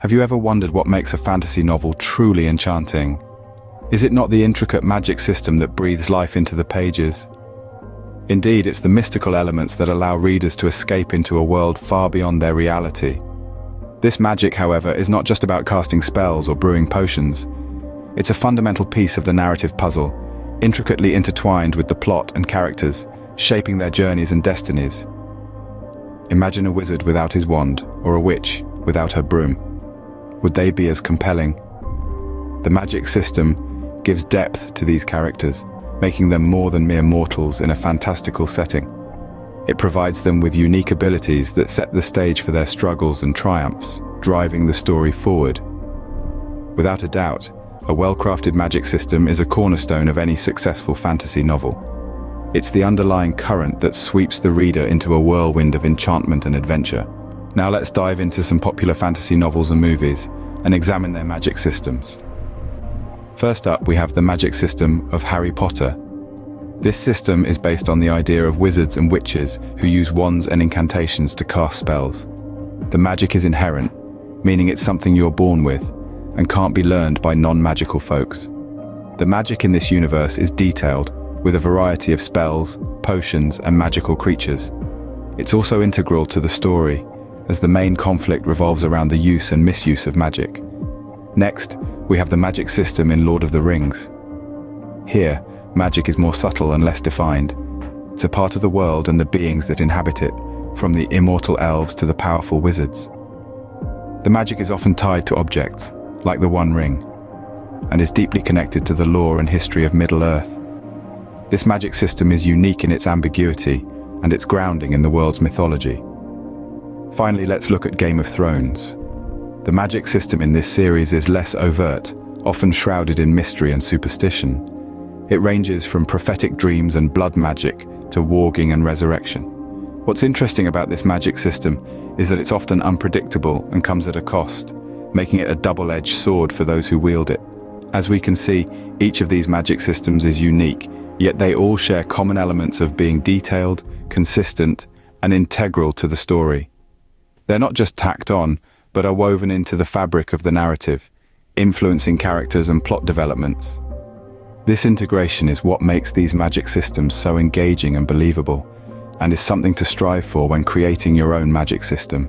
Have you ever wondered what makes a fantasy novel truly enchanting? Is it not the intricate magic system that breathes life into the pages? Indeed, it's the mystical elements that allow readers to escape into a world far beyond their reality. This magic, however, is not just about casting spells or brewing potions. It's a fundamental piece of the narrative puzzle, intricately intertwined with the plot and characters, shaping their journeys and destinies. Imagine a wizard without his wand, or a witch without her broom. Would they be as compelling? The magic system gives depth to these characters, making them more than mere mortals in a fantastical setting. It provides them with unique abilities that set the stage for their struggles and triumphs, driving the story forward. Without a doubt, a well-crafted magic system is a cornerstone of any successful fantasy novel. It's the underlying current that sweeps the reader into a whirlwind of enchantment and adventure. Now let's dive into some popular fantasy novels and movies and examine their magic systems. First up, we have the magic system of Harry Potter. This system is based on the idea of wizards and witches who use wands and incantations to cast spells. The magic is inherent, meaning it's something you're born with and can't be learned by non-magical folks. The magic in this universe is detailed, with a variety of spells, potions, and magical creatures. It's also integral to the story, as the main conflict revolves around the use and misuse of magic. Next, we have the magic system in Lord of the Rings. Here, magic is more subtle and less defined. It's a part of the world and the beings that inhabit it, from the immortal elves to the powerful wizards. The magic is often tied to objects, like the One Ring, and is deeply connected to the lore and history of Middle-earth. This magic system is unique in its ambiguity and its grounding in the world's mythology. Finally, let's look at Game of Thrones. The magic system in this series is less overt, often shrouded in mystery and superstition. It ranges from prophetic dreams and blood magic to warging and resurrection. What's interesting about this magic system is that it's often unpredictable and comes at a cost, making it a double-edged sword for those who wield it. As we can see, each of these magic systems is unique, yet they all share common elements of being detailed, consistent, and integral to the story. They're not just tacked on, but are woven into the fabric of the narrative, influencing characters and plot developments. This integration is what makes these magic systems so engaging and believable, and is something to strive for when creating your own magic system.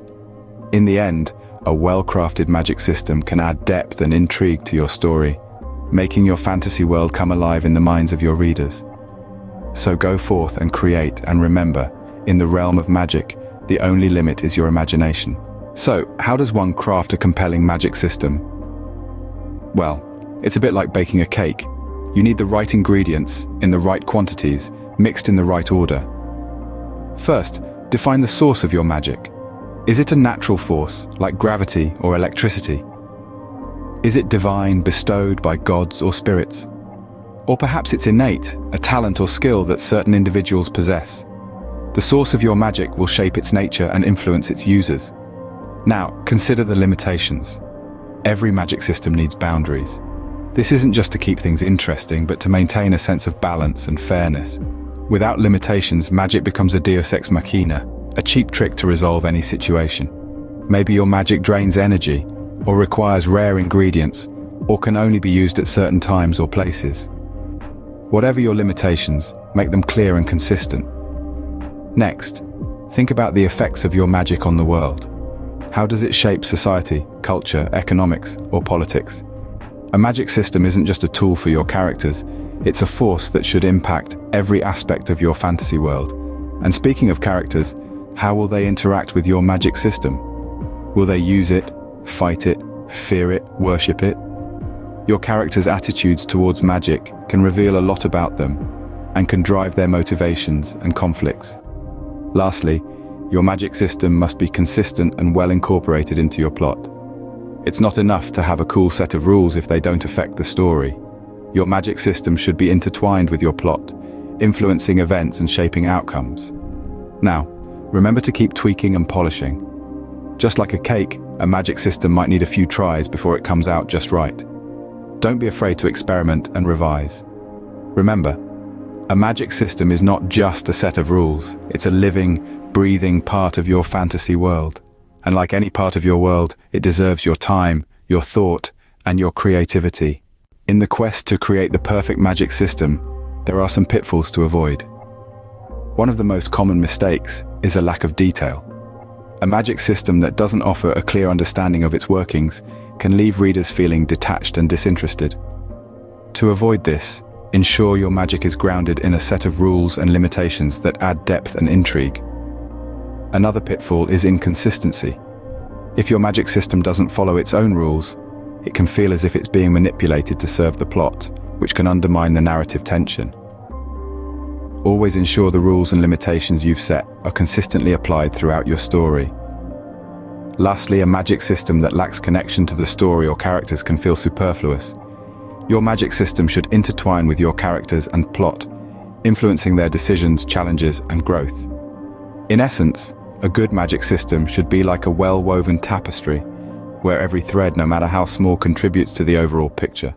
In the end, a well-crafted magic system can add depth and intrigue to your story, making your fantasy world come alive in the minds of your readers. So go forth and create, and remember, in the realm of magic, the only limit is your imagination. So, how does one craft a compelling magic system? Well, it's a bit like baking a cake. You need the right ingredients, in the right quantities, mixed in the right order. First, define the source of your magic. Is it a natural force, like gravity or electricity? Is it divine, bestowed by gods or spirits? Or perhaps it's innate, a talent or skill that certain individuals possess. The source of your magic will shape its nature and influence its users. Now, consider the limitations. Every magic system needs boundaries. This isn't just to keep things interesting, but to maintain a sense of balance and fairness. Without limitations, magic becomes a deus ex machina, a cheap trick to resolve any situation. Maybe your magic drains energy, or requires rare ingredients, or can only be used at certain times or places. Whatever your limitations, make them clear and consistent. Next, think about the effects of your magic on the world. How does it shape society, culture, economics, or politics? A magic system isn't just a tool for your characters, it's a force that should impact every aspect of your fantasy world. And speaking of characters, how will they interact with your magic system? Will they use it, fight it, fear it, worship it? Your characters' attitudes towards magic can reveal a lot about them and can drive their motivations and conflicts. Lastly, your magic system must be consistent and well incorporated into your plot. It's not enough to have a cool set of rules if they don't affect the story. Your magic system should be intertwined with your plot, influencing events and shaping outcomes. Now, remember to keep tweaking and polishing. Just like a cake, a magic system might need a few tries before it comes out just right. Don't be afraid to experiment and revise. Remember, a magic system is not just a set of rules, it's a living, breathing part of your fantasy world. And like any part of your world, it deserves your time, your thought, and your creativity. In the quest to create the perfect magic system, there are some pitfalls to avoid. One of the most common mistakes is a lack of detail. A magic system that doesn't offer a clear understanding of its workings can leave readers feeling detached and disinterested. To avoid this, ensure your magic is grounded in a set of rules and limitations that add depth and intrigue. Another pitfall is inconsistency. If your magic system doesn't follow its own rules, it can feel as if it's being manipulated to serve the plot, which can undermine the narrative tension. Always ensure the rules and limitations you've set are consistently applied throughout your story. Lastly, a magic system that lacks connection to the story or characters can feel superfluous. Your magic system should intertwine with your characters and plot, influencing their decisions, challenges, and growth. In essence, a good magic system should be like a well-woven tapestry, where every thread, no matter how small, contributes to the overall picture.